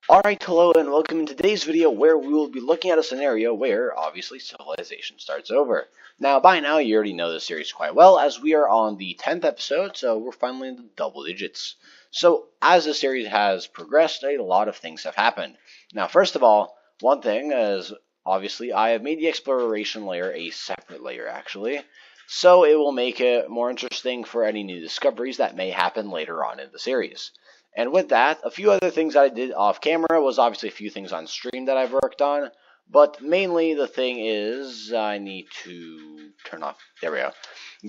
Alright, hello and welcome in today's video where we will be looking at a scenario where, obviously, civilization starts over. Now, by now, you already know this series quite well as we are on the 10th episode, so we're finally in the double digits. So, as the series has progressed, a lot of things have happened. Now, first of all, one thing is, obviously, I have made the exploration layer a separate layer, actually. So, it will make it more interesting for any new discoveries that may happen later on in the series. And with that, a few other things that I did off camera was obviously a few things on stream that I've worked on. But mainly the thing is, I need to turn off, there we go.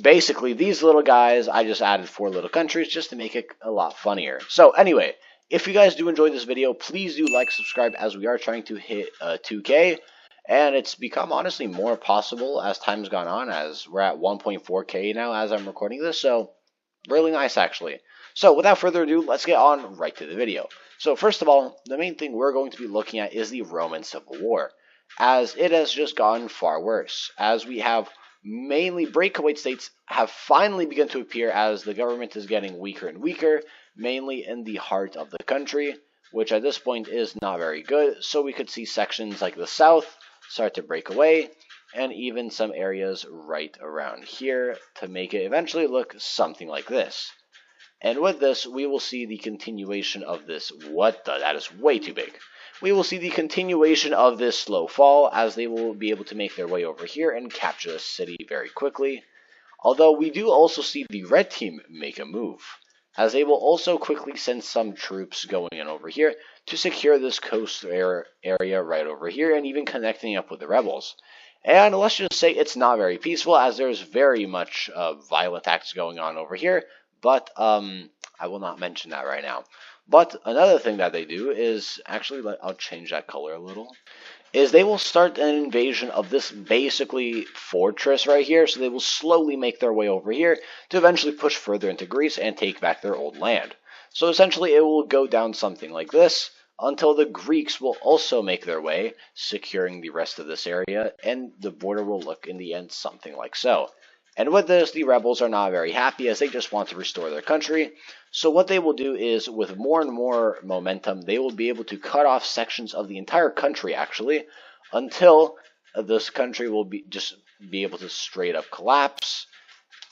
Basically, these little guys, I just added 4 little countries just to make it a lot funnier. So anyway, if you guys do enjoy this video, please do like, subscribe as we are trying to hit 2K. And it's become honestly more possible as time's gone on, as we're at 1.4K now as I'm recording this. So really nice actually. So without further ado, let's get on right to the video. So first of all, the main thing we're going to be looking at is the Roman Civil War, as it has just gotten far worse, as we have mainly breakaway states have finally begun to appear as the government is getting weaker and weaker, mainly in the heart of the country, which at this point is not very good. So we could see sections like the south start to break away, and even some areas right around here to make it eventually look something like this. And with this, we will see the continuation of this. That is way too big. We will see the continuation of this slow fall as they will be able to make their way over here and capture the city very quickly. Although we do also see the red team make a move, as they will also quickly send some troops going in over here to secure this coast area right over here and even connecting up with the rebels. And let's just say it's not very peaceful as there's very much violent acts going on over here. But I will not mention that right now. But another thing that they do is, actually, I'll change that color a little, is they will start an invasion of this basically fortress right here. So they will slowly make their way over here to eventually push further into Greece and take back their old land. So essentially it will go down something like this until the Greeks will also make their way, securing the rest of this area, and the border will look in the end something like so. And with this, the rebels are not very happy as they just want to restore their country. So what they will do is, with more and more momentum, they will be able to cut off sections of the entire country, actually, until this country will be able to straight up collapse.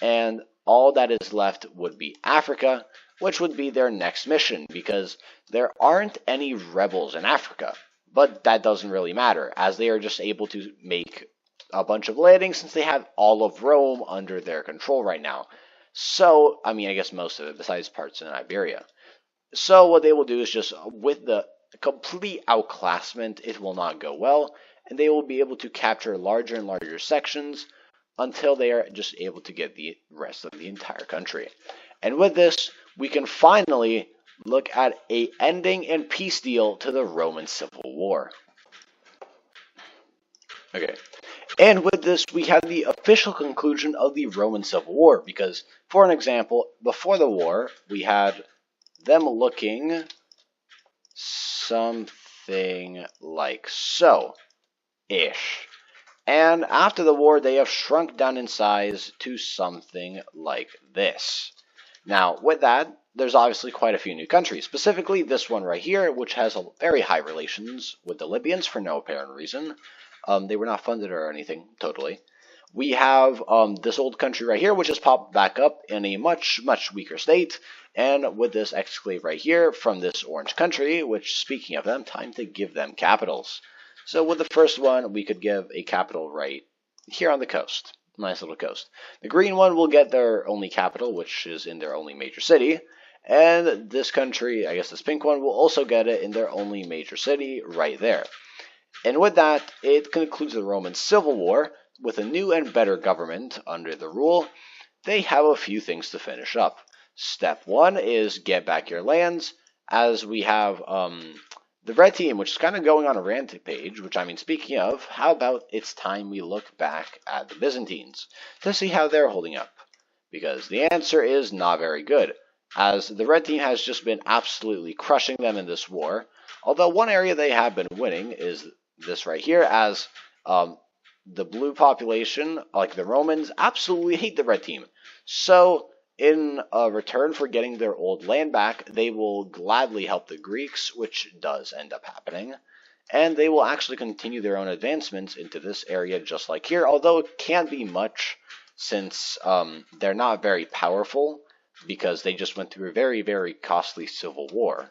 And all that is left would be Africa, which would be their next mission, because there aren't any rebels in Africa. But that doesn't really matter, as they are just able to make a bunch of landings since they have all of Rome under their control right now. So, I mean, I guess most of it, besides parts in Iberia. So what they will do is just, with the complete outclassment, it will not go well, and they will be able to capture larger and larger sections until they are just able to get the rest of the entire country. And with this, we can finally look at a ending and peace deal to the Roman Civil War. Okay. And with this, we have the official conclusion of the Roman Civil War, because, for an example, before the war, we had them looking something like so-ish. And after the war, they have shrunk down in size to something like this. Now, with that, there's obviously quite a few new countries, specifically this one right here, which has a very high relations with the Libyans for no apparent reason. They were not funded or anything, totally. We have this old country right here, which has popped back up in a much, much weaker state. And with this exclave right here from this orange country, which, speaking of them, time to give them capitals. So with the first one, we could give a capital right here on the coast. Nice little coast. The green one will get their only capital, which is in their only major city. And this country, I guess this pink one, will also get it in their only major city right there. And with that, it concludes the Roman Civil War. With a new and better government under the rule, they have a few things to finish up. Step 1 is get back your lands, as we have the red team, which is kind of going on a rampage, which, I mean, speaking of, how about it's time we look back at the Byzantines to see how they're holding up? Because the answer is not very good, as the red team has just been absolutely crushing them in this war. Although one area they have been winning is this right here, as the blue population, like the Romans, absolutely hate the red team. So In return for getting their old land back, they will gladly help the Greeks, which does end up happening. And they will actually continue their own advancements into this area just like here, although it can't be much since they're not very powerful because they just went through a very, very costly civil war.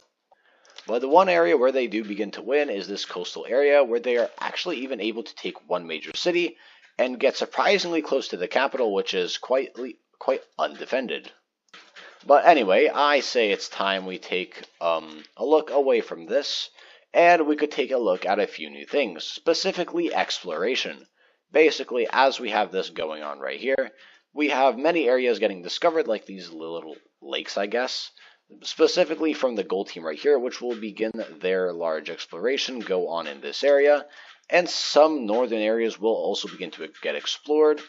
But the one area where they do begin to win is this coastal area where they are actually even able to take one major city and get surprisingly close to the capital, which is quite undefended. But anyway, I say it's time we take a look away from this, and we could take a look at a few new things, specifically exploration. Basically, as we have this going on right here, we have many areas getting discovered, like these little lakes, I guess, specifically from the gold team right here, which will begin their large exploration go on in this area, and some northern areas will also begin to get explored.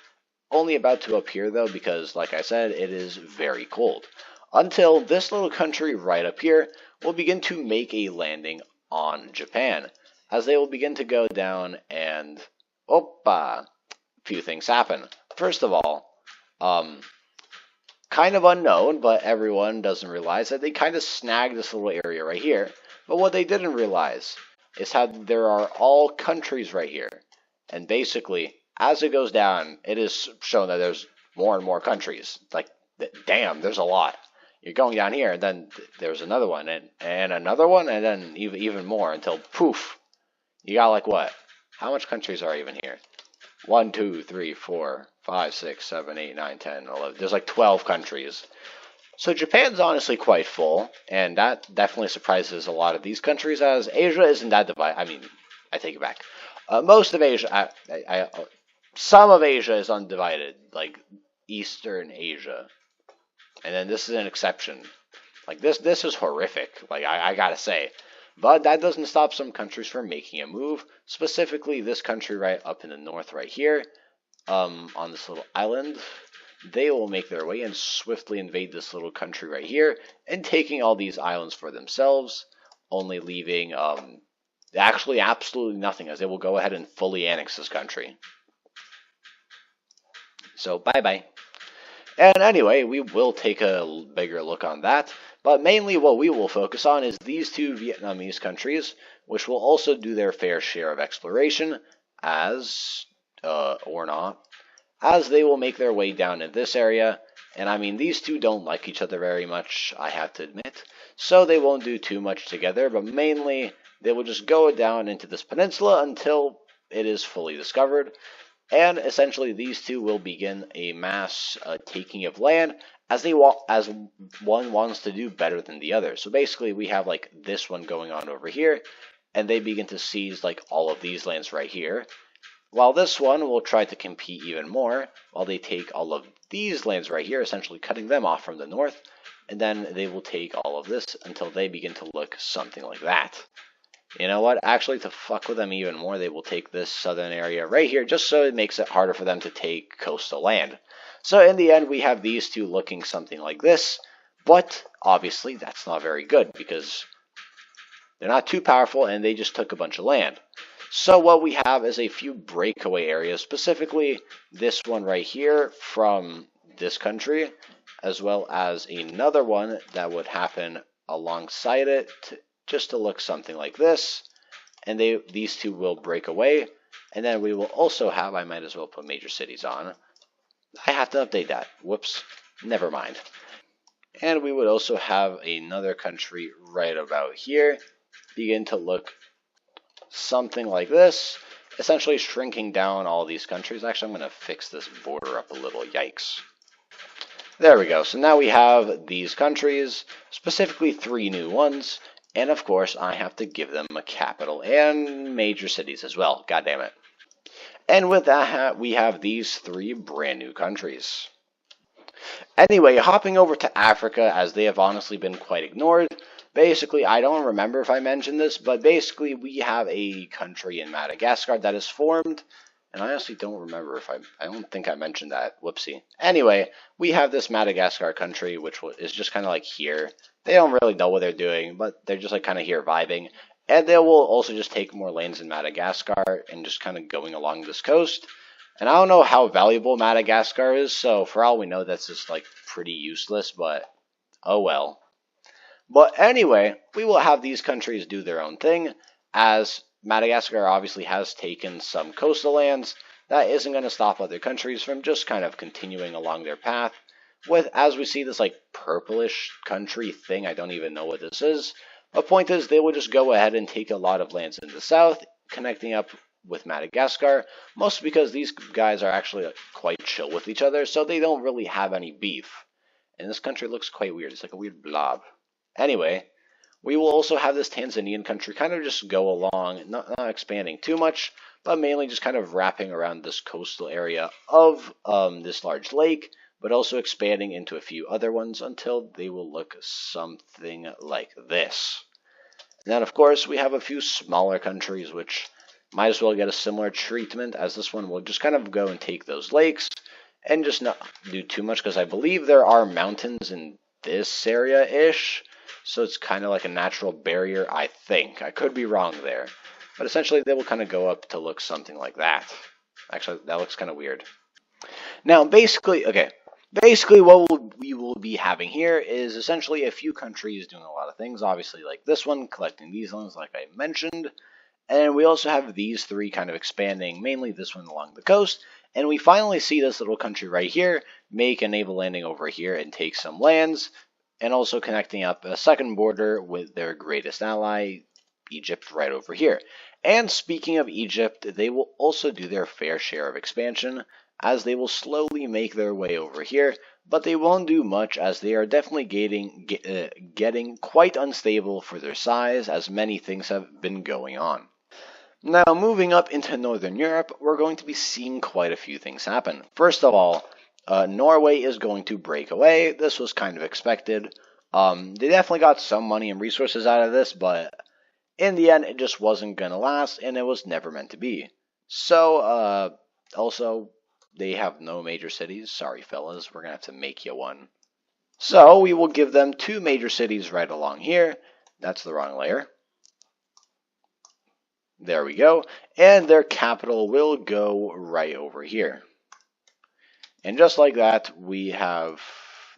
Only about to appear though, because like I said, it is very cold. Until this little country right up here will begin to make a landing on Japan, as they will begin to go down and, a few things happen. First of all, kind of unknown, but everyone doesn't realize that they kind of snagged this little area right here. But what they didn't realize is how there are all countries right here. And basically, as it goes down, it is shown that there's more and more countries. Like, damn, there's a lot. You're going down here, and then there's another one, and another one, and then even more, until poof, you got like what? How much countries are even here? 1, 2, 3, 4, 5, 6, 7, 8, 9, 10, 11. There's like 12 countries. So Japan's honestly quite full, and that definitely surprises a lot of these countries, as Asia isn't that divided. I mean, I take it back. Most of Asia, some of Asia is undivided, like Eastern Asia. And then this is an exception. Like, this is horrific, like, I gotta say. But that doesn't stop some countries from making a move. Specifically, this country right up in the north right here, on this little island. They will make their way and swiftly invade this little country right here, and taking all these islands for themselves, only leaving, actually absolutely nothing, as they will go ahead and fully annex this country. So, bye-bye. And anyway, we will take a bigger look on that, but mainly what we will focus on is these two Vietnamese countries, which will also do their fair share of exploration, or not, as they will make their way down in this area. And I mean, these two don't like each other very much, I have to admit, so they won't do too much together, but mainly they will just go down into this peninsula until it is fully discovered. And essentially, these two will begin a mass taking of land as as one wants to do better than the other. So basically, we have like this one going on over here, and they begin to seize like all of these lands right here. While this one will try to compete even more, while they take all of these lands right here, essentially cutting them off from the north, and then they will take all of this until they begin to look something like that. You know what? Actually, to fuck with them even more, they will take this southern area right here, just so it makes it harder for them to take coastal land. So in the end, we have these two looking something like this, but obviously that's not very good, because they're not too powerful, and they just took a bunch of land. So what we have is a few breakaway areas, specifically this one right here from this country, as well as another one that would happen alongside it, just to look something like this, and these two will break away, and then we will also have, I might as well put major cities on. I have to update that. Whoops. Never mind. And we would also have another country right about here begin to look something like this, essentially shrinking down all these countries. Actually, I'm going to fix this border up a little. Yikes. There we go. So now we have these countries, specifically 3 new ones. And of course, I have to give them a capital and major cities as well. God damn it. And with that, we have these 3 brand new countries. Anyway, hopping over to Africa, as they have honestly been quite ignored. Basically, I don't remember if I mentioned this, but basically we have a country in Madagascar that is formed. And I honestly don't remember if I don't think I mentioned that. Whoopsie. Anyway, we have this Madagascar country, which is just kind of like here. They don't really know what they're doing, but they're just like kind of here vibing. And they will also just take more lands in Madagascar and just kind of going along this coast. And I don't know how valuable Madagascar is, so for all we know, that's just like pretty useless, but oh well. But anyway, we will have these countries do their own thing, as Madagascar obviously has taken some coastal lands. That isn't going to stop other countries from just kind of continuing along their path. With, as we see this like purplish country thing, I don't even know what this is. The point is, they will just go ahead and take a lot of lands in the south, connecting up with Madagascar, mostly because these guys are actually quite chill with each other, so they don't really have any beef. And this country looks quite weird. It's like a weird blob. Anyway, we will also have this Tanzanian country kind of just go along, not expanding too much, but mainly just kind of wrapping around this coastal area of this large lake, but also expanding into a few other ones until they will look something like this. And then, of course, we have a few smaller countries which might as well get a similar treatment, as this one will just kind of go and take those lakes and just not do too much, because I believe there are mountains in this area-ish, so it's kind of like a natural barrier, I think. I could be wrong there. But essentially, they will kind of go up to look something like that. Actually, that looks kind of weird. Now, basically, what we will be having here is essentially a few countries doing a lot of things. Obviously, like this one, collecting these ones, like I mentioned. And we also have these three kind of expanding, mainly this one along the coast. And we finally see this little country right here make a naval landing over here and take some lands, and also connecting up a second border with their greatest ally, Egypt, right over here. And speaking of Egypt, they will also do their fair share of expansion, as they will slowly make their way over here, but they won't do much, as they are definitely getting quite unstable for their size, as many things have been going on. Now, moving up into Northern Europe, we're going to be seeing quite a few things happen. First of all, Norway is going to break away. This was kind of expected. They definitely got some money and resources out of this, but in the end, it just wasn't going to last, and it was never meant to be. So, also, they have no major cities. Sorry, fellas, we're going to have to make you one. So, we will give them 2 major cities right along here. That's the wrong layer. There we go. And their capital will go right over here. And just like that, we have,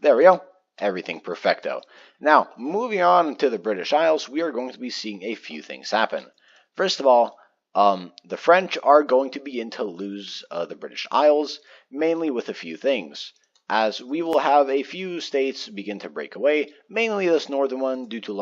there we go, everything perfecto. Now, moving on to the British Isles, we are going to be seeing a few things happen. First of all, the French are going to begin to lose the British Isles, mainly with a few things, as we will have a few states begin to break away, mainly this northern one due to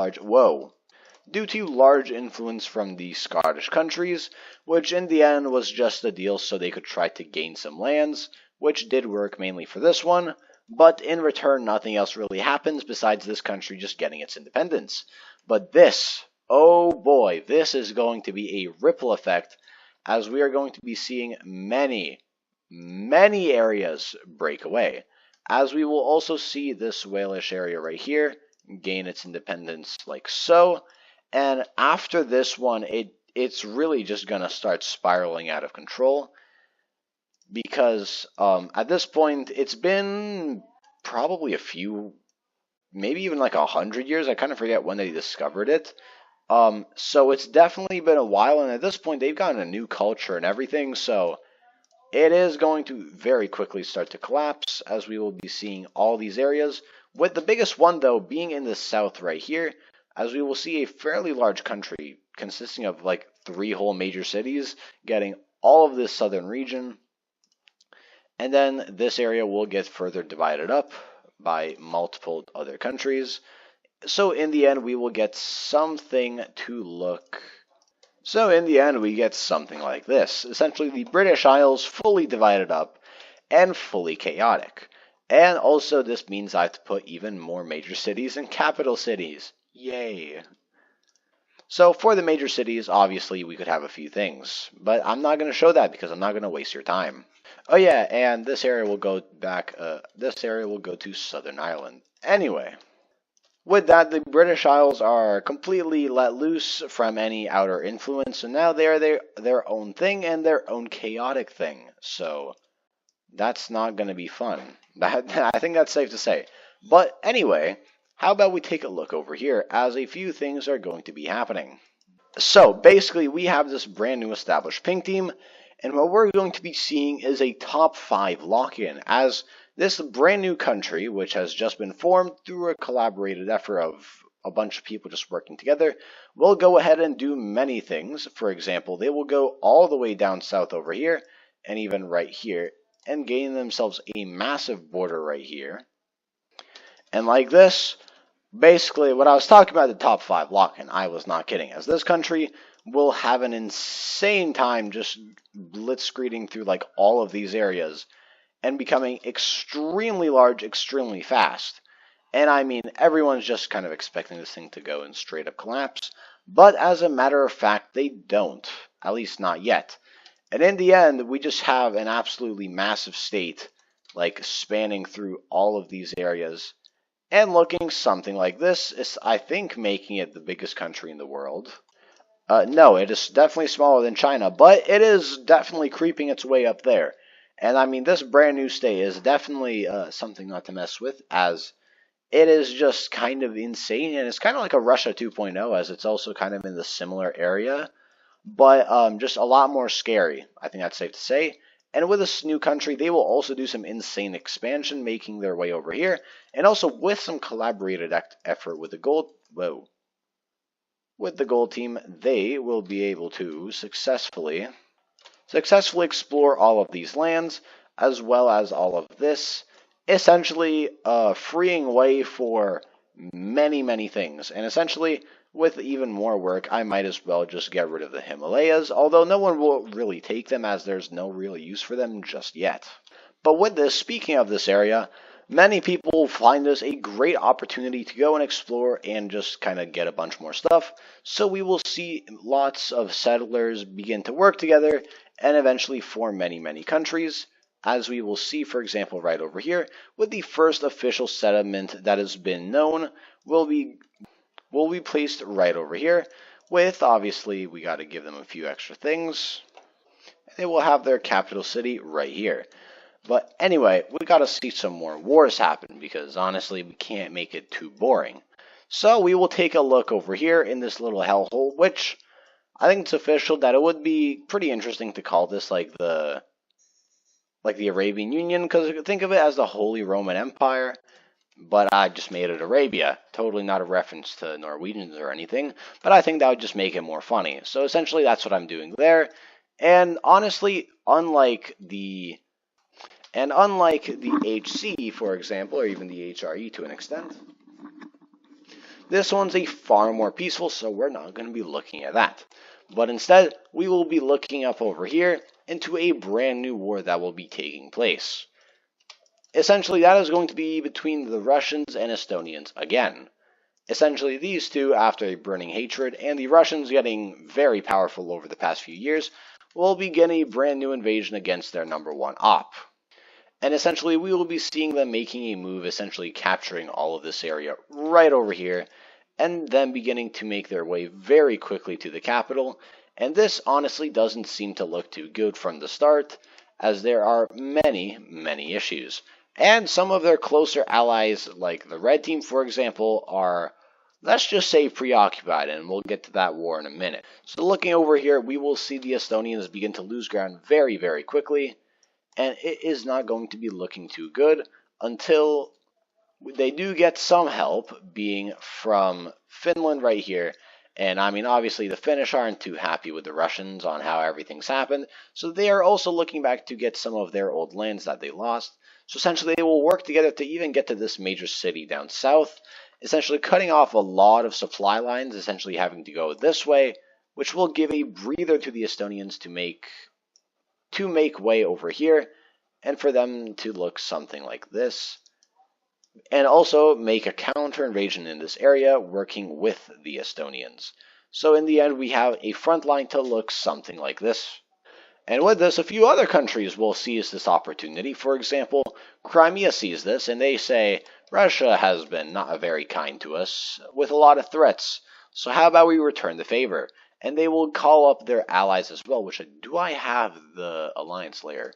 large influence from the Scottish countries, which in the end was just a deal so they could try to gain some lands, which did work mainly for this one, but in return nothing else really happens besides this country just getting its independence. But this, oh boy, this is going to be a ripple effect, as we are going to be seeing many areas break away, as we will also see this Walish area right here gain its independence like so. And after this one, it's really just going to start spiraling out of control, because at this point, it's been probably a few, maybe even like 100 years. I kind of forget when they discovered it. So it's definitely been a while, and at this point, they've gotten a new culture and everything, so it is going to very quickly start to collapse, as we will be seeing all these areas, with the biggest one, though, being in the south right here, as we will see a fairly large country consisting of like 3 whole major cities getting all of this southern region. And then this area will get further divided up by multiple other countries. So in the end, we will get something to look. So in the end, we get something like this. Essentially, the British Isles fully divided up and fully chaotic. And also, this means I have to put even more major cities and capital cities. Yay. So for the major cities, obviously we could have a few things, but I'm not going to show that because I'm not going to waste your time. Oh yeah, and this area will go back, this area will go to Southern Ireland. Anyway, with that, the British Isles are completely let loose from any outer influence, and now they are their own thing and their own chaotic thing. So that's not going to be fun. I think that's safe to say. But anyway, how about we take a look over here, as a few things are going to be happening. So basically, we have this brand new established pink team, And what we're going to be seeing is a top 5 lock-in, as this brand new country, which has just been formed through a collaborated effort of a bunch of people just working together, will go ahead and do many things. For example, they will go all the way down south over here, and even right here, and gain themselves a massive border right here. And like this, basically, when I was talking about the top 5 lock-in, I was not kidding, as this country will have an insane time just blitzkrieging through like all of these areas and becoming extremely large, extremely fast. And I mean, everyone's just kind of expecting this thing to go in straight up collapse, but as a matter of fact, they don't, at least not yet. And in the end, we just have an absolutely massive state, like spanning through all of these areas, and looking something like this is, I think, making it the biggest country in the world. No, it is definitely smaller than China, but it is definitely creeping its way up there. And I mean, this brand new state is definitely something not to mess with, as it is just kind of insane, and it's kind of like a Russia 2.0, as it's also kind of in the similar area, but just a lot more scary. I think that's safe to say. And with this new country, they will also do some insane expansion, making their way over here, and also with some collaborated effort with the gold. Whoa. With the gold team, they will be able to successfully explore all of these lands, as well as all of this, essentially freeing way for many things. And essentially, with even more work, I might as well just get rid of the Himalayas, although no one will really take them, as there's no real use for them just yet. But with this, speaking of this area, many people find this a great opportunity to go and explore and just kind of get a bunch more stuff. So we will see lots of settlers begin to work together and eventually form many countries, as we will see, for example, right over here, with the first official settlement that has been known will be placed right over here, with, obviously, we got to give them a few extra things. They will have their capital city right here. But anyway, we gotta see some more wars happen, because honestly, we can't make it too boring. So we will take a look over here in this little hellhole, which I think it's official that it would be pretty interesting to call this like the Arabian Union, because think of it as the Holy Roman Empire, but I just made it Arabia. Totally not a reference to Norwegians or anything, but I think that would just make it more funny. So essentially, that's what I'm doing there. And honestly, unlike the HC, for example, or even the HRE to an extent, this one's a far more peaceful, so we're not going to be looking at that. But instead, we will be looking up over here into a brand new war that will be taking place. Essentially, that is going to be between the Russians and Estonians again. Essentially, these two, after a burning hatred, and the Russians getting very powerful over the past few years, will begin a brand new invasion against their number one op. And essentially, we will be seeing them making a move, essentially capturing all of this area right over here, and then beginning to make their way very quickly to the capital. And this honestly doesn't seem to look too good from the start, as there are many issues. And some of their closer allies, like the red team, for example, are, let's just say, preoccupied, and we'll get to that war in a minute. So looking over here, we will see the Estonians begin to lose ground very quickly, and it is not going to be looking too good until they do get some help, being from Finland right here. And I mean, obviously the Finnish aren't too happy with the Russians on how everything's happened, so they are also looking back to get some of their old lands that they lost. So essentially they will work together to even get to this major city down south, essentially cutting off a lot of supply lines, essentially having to go this way, which will give a breather to the Estonians to make way over here, and for them to look something like this, and also make a counter invasion in this area, working with the Estonians. So in the end, we have a front line to look something like this. And with this, a few other countries will seize this opportunity. For example, Crimea sees this, and they say, Russia has been not very kind to us, with a lot of threats, so how about we return the favor? And they will call up their allies as well, which, do I have the alliance layer?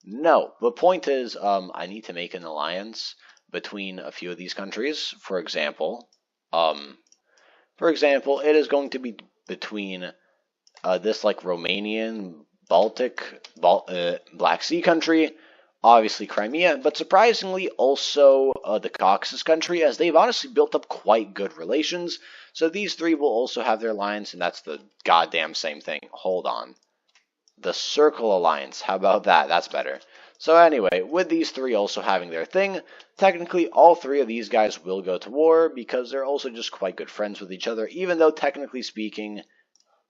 No. The point is, I need to make an alliance between a few of these countries. For example, it is going to be between this like Romanian, Black Sea country, obviously Crimea, but surprisingly also the Caucasus country, as they've honestly built up quite good relations. So these three will also have their alliance, and that's the goddamn same thing. Hold on. The Circle Alliance. How about that? That's better. So anyway, with these three also having their thing, technically all three of these guys will go to war because they're also just quite good friends with each other, even though technically speaking.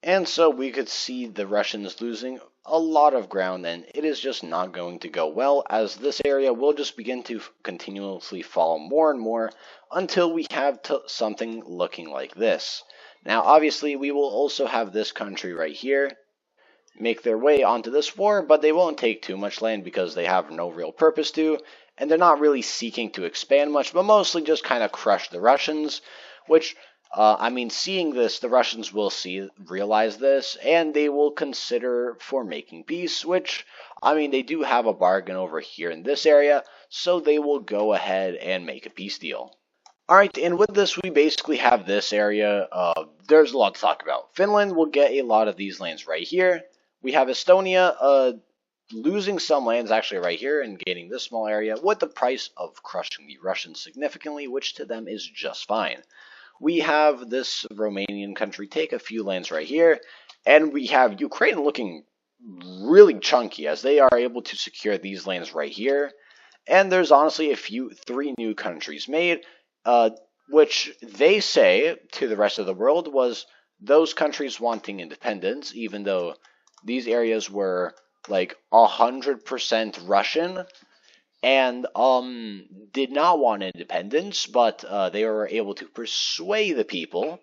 And so we could see the Russians losing a lot of ground, and it is just not going to go well, as this area will just begin to continuously fall more and more until we have something looking like this. Now, obviously, we will also have this country right here make their way onto this war, but they won't take too much land because they have no real purpose to, and they're not really seeking to expand much, but mostly just kind of crush the Russians, which, I mean, seeing this, the Russians will realize this, and they will consider for making peace, which, I mean, they do have a bargain over here in this area, so they will go ahead and make a peace deal. Alright, and with this, we basically have this area. There's a lot to talk about. Finland will get a lot of these lands right here. We have Estonia losing some lands actually right here and gaining this small area with the price of crushing the Russians significantly, which to them is just fine. We have this Romanian country take a few lands right here, and we have Ukraine looking really chunky as they are able to secure these lands right here. And there's honestly three new countries made, which they say to the rest of the world was those countries wanting independence, even though these areas were like 100% Russian and did not want independence, but they were able to persuade the people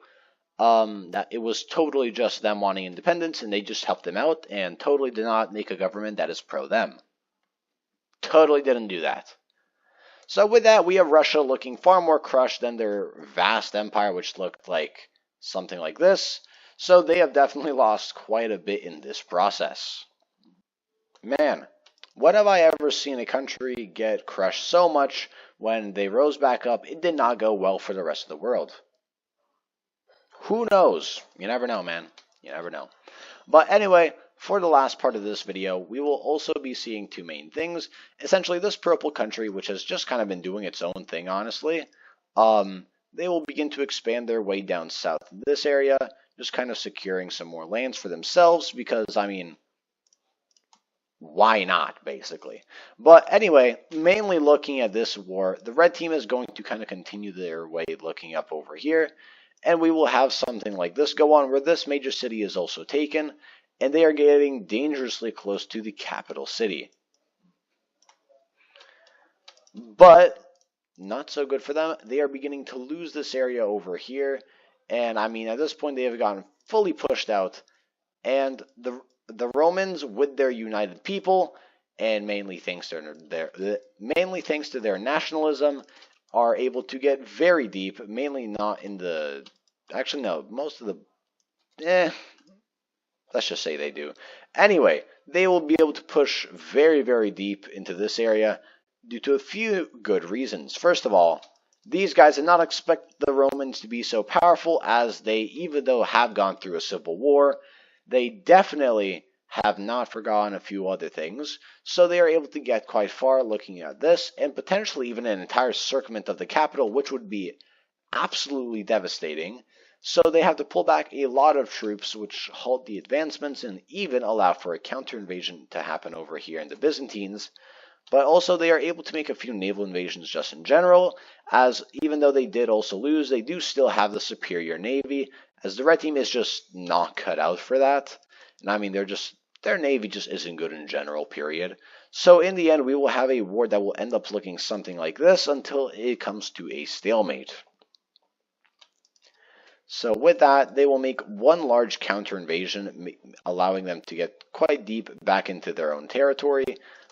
that it was totally just them wanting independence, and they just helped them out and totally did not make a government that is pro them. Totally didn't do that. So with that, we have Russia looking far more crushed than their vast empire, which looked like something like this. So they have definitely lost quite a bit in this process. Man, what have I ever seen a country get crushed so much when they rose back up? It did not go well for the rest of the world. Who knows? You never know, man. You never know. But anyway, for the last part of this video, we will also be seeing two main things. Essentially, this purple country, which has just kind of been doing its own thing, honestly, they will begin to expand their way down south in this area, just kind of securing some more lands for themselves, because, I mean, why not, basically? But anyway, mainly looking at this war, the red team is going to kind of continue their way looking up over here, and we will have something like this go on, where this major city is also taken, and they are getting dangerously close to the capital city. But not so good for them. They are beginning to lose this area over here, and I mean, at this point, they have gotten fully pushed out, and the Romans, with their united people, and mainly thanks to their nationalism, are able to get very deep. Mainly not in the, actually no, most of the, let's just say they do. Anyway, they will be able to push very, very deep into this area due to a few good reasons. First of all, these guys did not expect the Romans to be so powerful, as they, even though have gone through a civil war, they definitely have not forgotten a few other things, so they are able to get quite far looking at this, and potentially even an entire circumvent of the capital, which would be absolutely devastating. So they have to pull back a lot of troops, which halt the advancements and even allow for a counter-invasion to happen over here in the Byzantines. But also they are able to make a few naval invasions just in general, as even though they did also lose, they do still have the superior navy, as the red team is just not cut out for that. And I mean, their navy just isn't good in general, period. So in the end, we will have a war that will end up looking something like this until it comes to a stalemate. So with that, they will make one large counter-invasion, allowing them to get quite deep back into their own territory,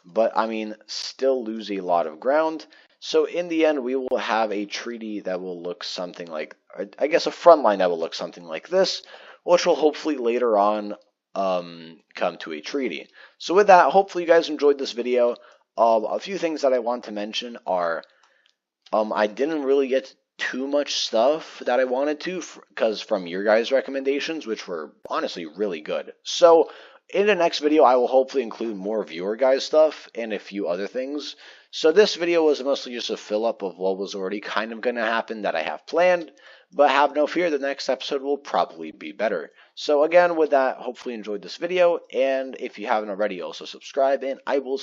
but I mean, still lose a lot of ground. So in the end, we will have a treaty that will look something like, I guess a front line that will look something like this, which will hopefully later on come to a treaty. So with that, hopefully you guys enjoyed this video. A few things that I want to mention are, I didn't really get too much stuff that I wanted to, because from your guys' recommendations, which were honestly really good. So In the next video, I will hopefully include more viewer guide stuff and a few other things. So this video was mostly just a fill-up of what was already kind of going to happen that I have planned, but have no fear, the next episode will probably be better. So again, with that, hopefully you enjoyed this video, and if you haven't already, also subscribe, and I will